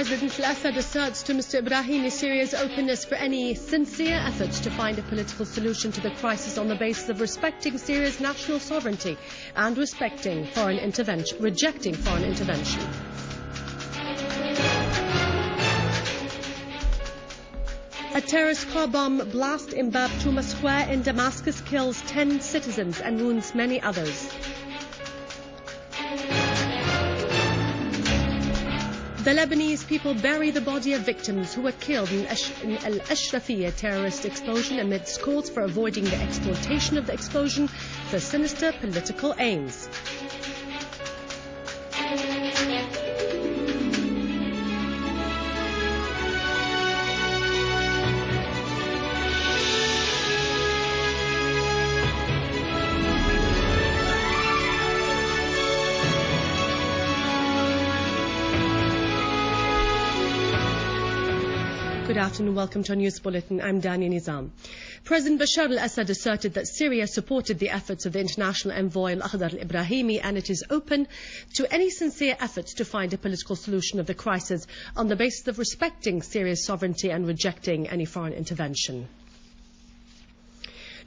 President al-Assad asserts to Mr. Ibrahimi Syria's openness for any sincere efforts to find a political solution to the crisis on the basis of respecting Syria's national sovereignty and rejecting foreign intervention. A terrorist car bomb blast in Bab Touma Square in Damascus kills 10 citizens and wounds many others. The Lebanese people bury the body of victims who were killed in Al-Ashrafiyya terrorist explosion amidst calls for avoiding the exploitation of the explosion for sinister political aims. Good afternoon, welcome to our news bulletin. I'm Dania Nizam. President Bashar al-Assad asserted that Syria supported the efforts of the international envoy Al-Akhdar al-Ibrahimi and it is open to any sincere efforts to find a political solution of the crisis on the basis of respecting Syria's sovereignty and rejecting any foreign intervention.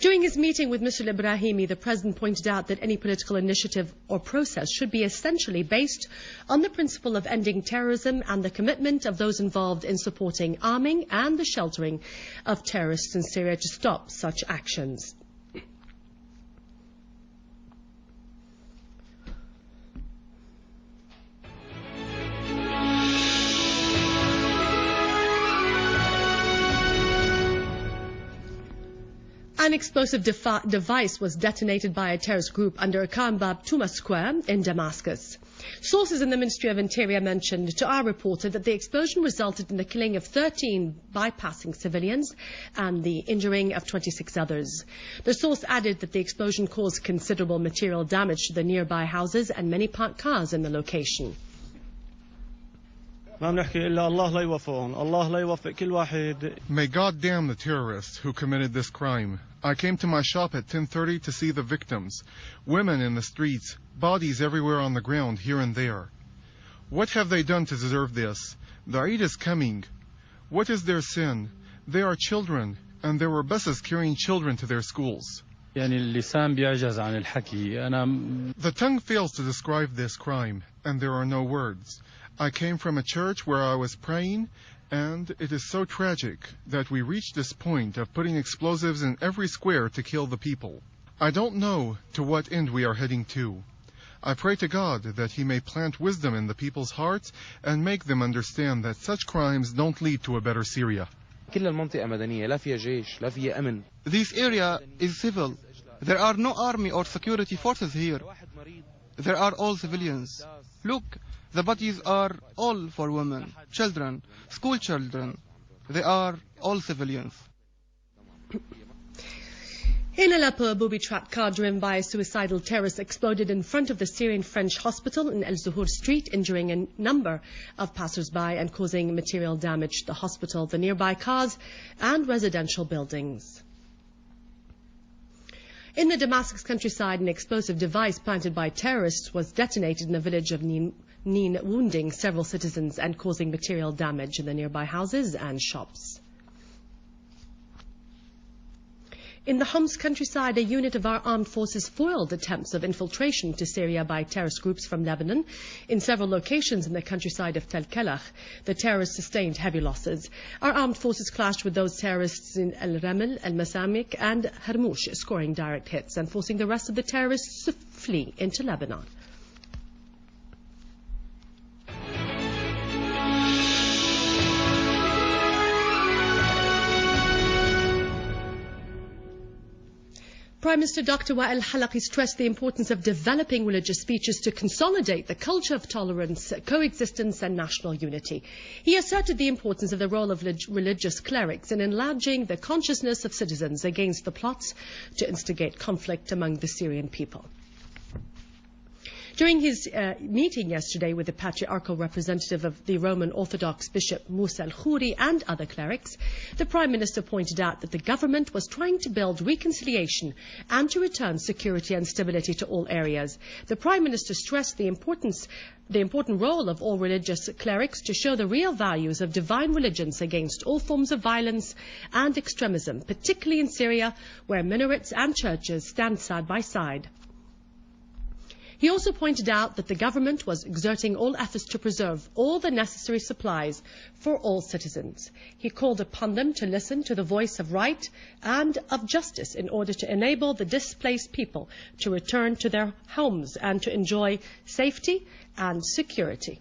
During his meeting with Mr. Ibrahimi, the President pointed out that any political initiative or process should be essentially based on the principle of ending terrorism and the commitment of those involved in supporting arming and the sheltering of terrorists in Syria to stop such actions. An explosive device was detonated by a terrorist group under a car in Bab Touma Square in Damascus. Sources in the Ministry of Interior mentioned to our reporter that the explosion resulted in the killing of 13 bypassing civilians and the injuring of 26 others. The source added that the explosion caused considerable material damage to the nearby houses and many parked cars in the location. May God damn the terrorists who committed this crime. I came to my shop at 10:30 to see the victims. Women in the streets, bodies everywhere on the ground here and there. What have they done to deserve this? The Eid is coming. What is their sin? They are children, and there were buses carrying children to their schools. The tongue fails to describe this crime, and there are no words. I came from a church where I was praying, and it is so tragic that we reached this point of putting explosives in every square to kill the people. I don't know to what end we are heading to. I pray to God that He may plant wisdom in the people's hearts and make them understand that such crimes don't lead to a better Syria. This area is civil. There are no army or security forces here. There are all civilians. Look, the bodies are all for women, children, school children. They are all civilians. In Aleppo, a booby-trapped car driven by a suicidal terrorist exploded in front of the Syrian-French hospital in El-Zuhur Street, injuring a number of passers-by and causing material damage to the hospital, the nearby cars and residential buildings. In the Damascus countryside, an explosive device planted by terrorists was detonated in the village of Nin, wounding several citizens and causing material damage in the nearby houses and shops. In the Homs countryside, a unit of our armed forces foiled attempts of infiltration to Syria by terrorist groups from Lebanon. In several locations in the countryside of Tel Kelach, the terrorists sustained heavy losses. Our armed forces clashed with those terrorists in El Ramel, El Masamik and Harmoush, scoring direct hits and forcing the rest of the terrorists to flee into Lebanon. Prime Minister Dr. Wael Halaqi stressed the importance of developing religious speeches to consolidate the culture of tolerance, coexistence and national unity. He asserted the importance of the role of religious clerics in enlarging the consciousness of citizens against the plots to instigate conflict among the Syrian people. During his meeting yesterday with the patriarchal representative of the Roman Orthodox Bishop Musa al-Khouri and other clerics, the Prime Minister pointed out that the government was trying to build reconciliation and to return security and stability to all areas. The Prime Minister stressed the important role of all religious clerics to show the real values of divine religions against all forms of violence and extremism, particularly in Syria, where minarets and churches stand side by side. He also pointed out that the government was exerting all efforts to preserve all the necessary supplies for all citizens. He called upon them to listen to the voice of right and of justice in order to enable the displaced people to return to their homes and to enjoy safety and security.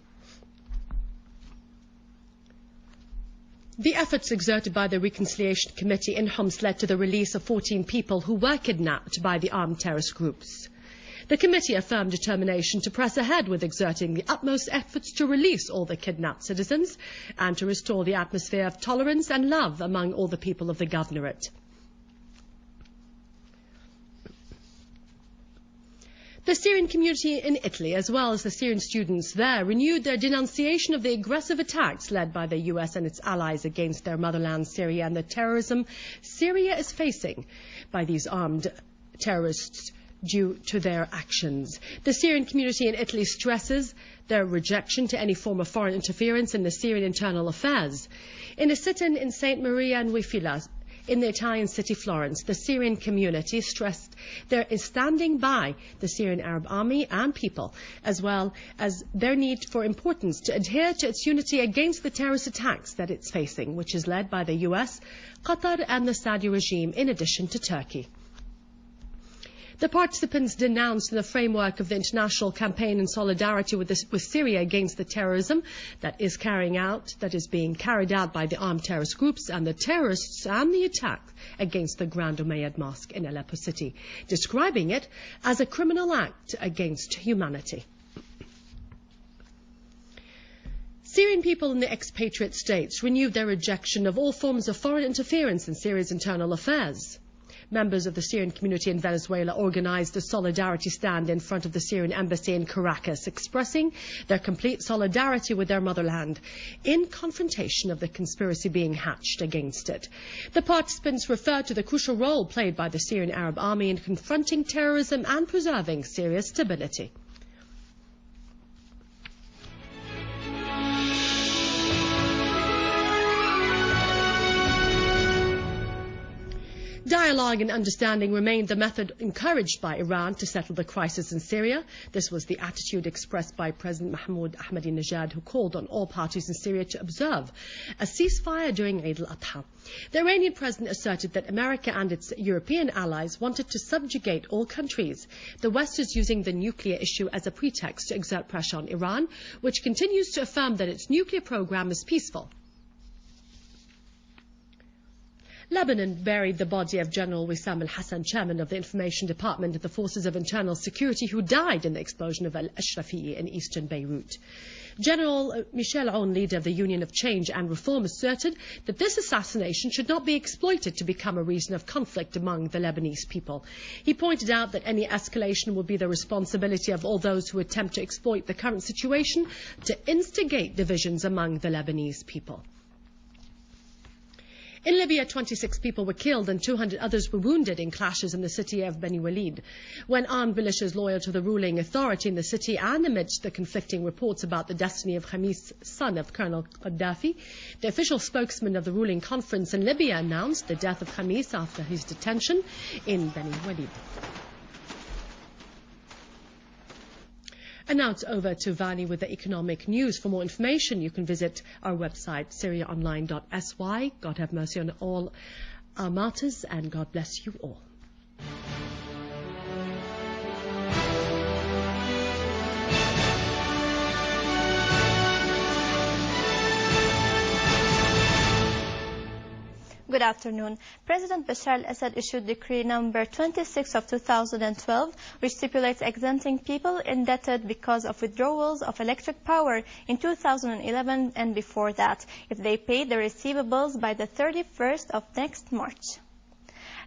The efforts exerted by the Reconciliation Committee in Homs led to the release of 14 people who were kidnapped by the armed terrorist groups. The committee affirmed determination to press ahead with exerting the utmost efforts to release all the kidnapped citizens and to restore the atmosphere of tolerance and love among all the people of the governorate. The Syrian community in Italy, as well as the Syrian students there, renewed their denunciation of the aggressive attacks led by the US and its allies against their motherland Syria and the terrorism Syria is facing by these armed terrorists due to their actions. The Syrian community in Italy stresses their rejection to any form of foreign interference in the Syrian internal affairs. In a sit-in in St. Maria Nuifila, in the Italian city Florence, the Syrian community stressed there is standing by the Syrian Arab army and people, as well as their need for importance to adhere to its unity against the terrorist attacks that it's facing, which is led by the US, Qatar and the Saudi regime, in addition to Turkey. The participants denounced in the framework of the international campaign in solidarity with Syria against the terrorism that is being carried out by the armed terrorist groups and the terrorists and the attack against the Grand Umayyad Mosque in Aleppo city, describing it as a criminal act against humanity. Syrian people in the expatriate states renewed their rejection of all forms of foreign interference in Syria's internal affairs. Members of the Syrian community in Venezuela organized a solidarity stand in front of the Syrian embassy in Caracas, expressing their complete solidarity with their motherland in confrontation of the conspiracy being hatched against it. The participants referred to the crucial role played by the Syrian Arab army in confronting terrorism and preserving Syria's stability. Dialogue and understanding remained the method encouraged by Iran to settle the crisis in Syria. This was the attitude expressed by President Mahmoud Ahmadinejad, who called on all parties in Syria to observe a ceasefire during Eid al-Adha. The Iranian president asserted that America and its European allies wanted to subjugate all countries. The West is using the nuclear issue as a pretext to exert pressure on Iran, which continues to affirm that its nuclear program is peaceful. Lebanon buried the body of General Wissam al-Hassan, chairman of the Information Department of the Forces of Internal Security, who died in the explosion of Al-Ashrafiyya in eastern Beirut. General Michel Aoun, leader of the Union of Change and Reform, asserted that this assassination should not be exploited to become a reason of conflict among the Lebanese people. He pointed out that any escalation will be the responsibility of all those who attempt to exploit the current situation to instigate divisions among the Lebanese people. In Libya, 26 people were killed and 200 others were wounded in clashes in the city of Beni Walid, when armed militias loyal to the ruling authority in the city and amidst the conflicting reports about the destiny of Khamis, son of Colonel Gaddafi. The official spokesman of the ruling conference in Libya announced the death of Khamis after his detention in Beni Walid. And now it's over to Vani with the economic news. For more information, you can visit our website, syriaonline.sy. God have mercy on all our martyrs, and God bless you all. Good afternoon. President Bashar al-Assad issued Decree number 26 of 2012, which stipulates exempting people indebted because of withdrawals of electric power in 2011 and before that, if they paid their receivables by the 31st of next March.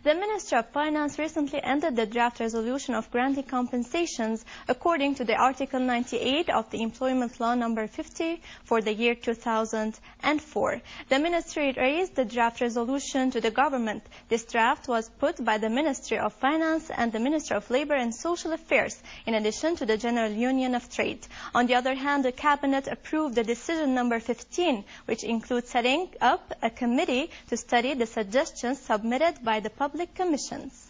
The Ministry of Finance recently ended the draft resolution of granting compensations according to the Article 98 of the Employment Law No. 50 for the year 2004. The Ministry raised the draft resolution to the government. This draft was put by the Ministry of Finance and the Ministry of Labor and Social Affairs, in addition to the General Union of Trade. On the other hand, the Cabinet approved the Decision No. 15, which includes setting up a committee to study the suggestions submitted by the public commissions.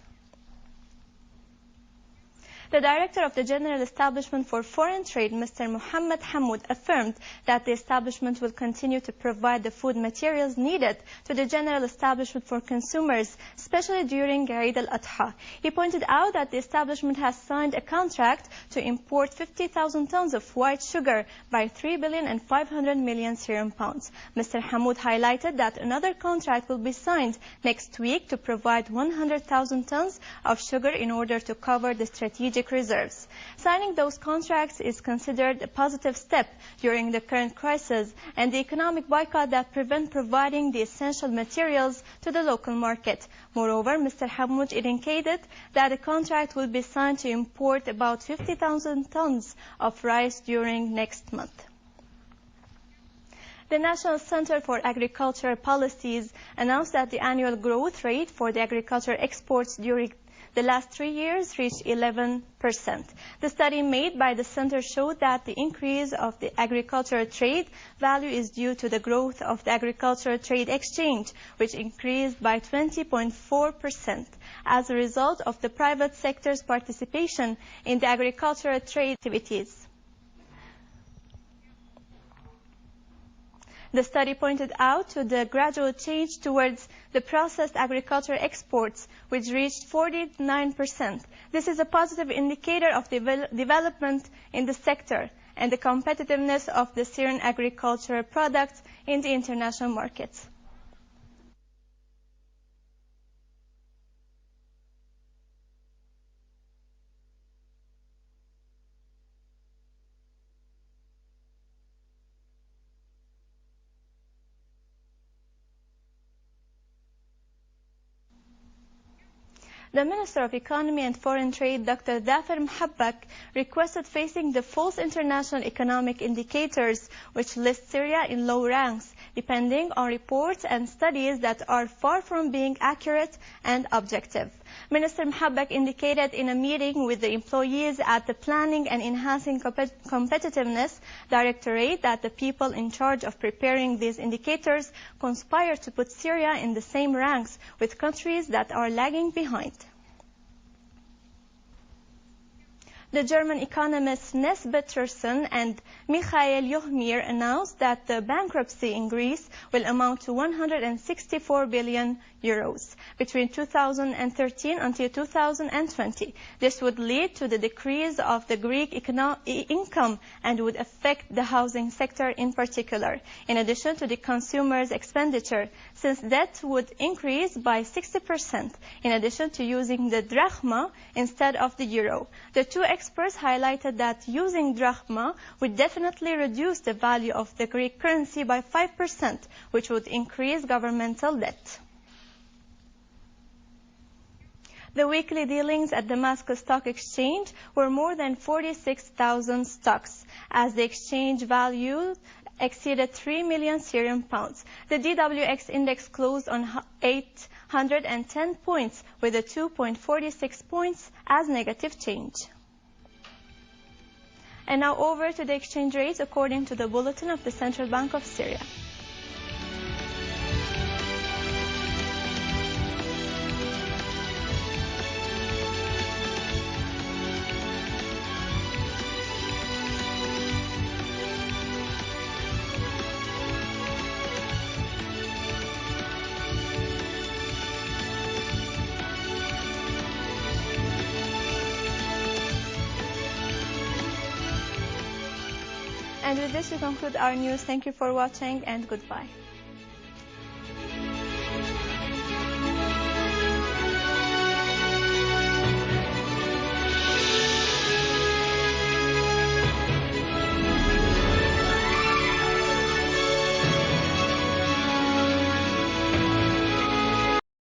The Director of the General Establishment for Foreign Trade, Mr. Mohammed Hamoud, affirmed that the establishment will continue to provide the food materials needed to the General Establishment for consumers, especially during Eid al-Adha. He pointed out that the establishment has signed a contract to import 50,000 tons of white sugar by 3,500 million Syrian pounds. Mr. Hamoud highlighted that another contract will be signed next week to provide 100,000 tons of sugar in order to cover the strategic reserves. Signing those contracts is considered a positive step during the current crisis and the economic boycott that prevents providing the essential materials to the local market. Moreover, Mr. Hamoud indicated that a contract will be signed to import about 50,000 tons of rice during next month. The National Center for Agricultural Policies announced that the annual growth rate for the agriculture exports during the last 3 years reached 11%. The study made by the center showed that the increase of the agricultural trade value is due to the growth of the agricultural trade exchange, which increased by 20.4% as a result of the private sector's participation in the agricultural trade activities. The study pointed out to the gradual change towards the processed agriculture exports, which reached 49%. This is a positive indicator of development in the sector and the competitiveness of the Syrian agricultural products in the international markets. The Minister of Economy and Foreign Trade, Dr. Dafer Mohabbak, requested facing the false international economic indicators, which list Syria in low ranks, depending on reports and studies that are far from being accurate and objective. Minister Mohabbak indicated in a meeting with the employees at the Planning and Enhancing Competitiveness Directorate that the people in charge of preparing these indicators conspire to put Syria in the same ranks with countries that are lagging behind. The German economists Ness Peterson and Michael Yohmir announced that the bankruptcy in Greece will amount to 164 billion euros between 2013 until 2020. This would lead to the decrease of the Greek income and would affect the housing sector in particular, in addition to the consumer's expenditure, since debt would increase by 60%, in addition to using the drachma instead of the euro. The two experts highlighted that using drachma would definitely reduce the value of the Greek currency by 5%, which would increase governmental debt. The weekly dealings at Damascus Stock Exchange were more than 46,000 stocks, as the exchange value exceeded 3 million Syrian pounds. The DWX index closed on 810 points, with a 2.46 points as negative change. And now over to the exchange rates according to the bulletin of the Central Bank of Syria. And with this, we conclude our news. Thank you for watching and goodbye.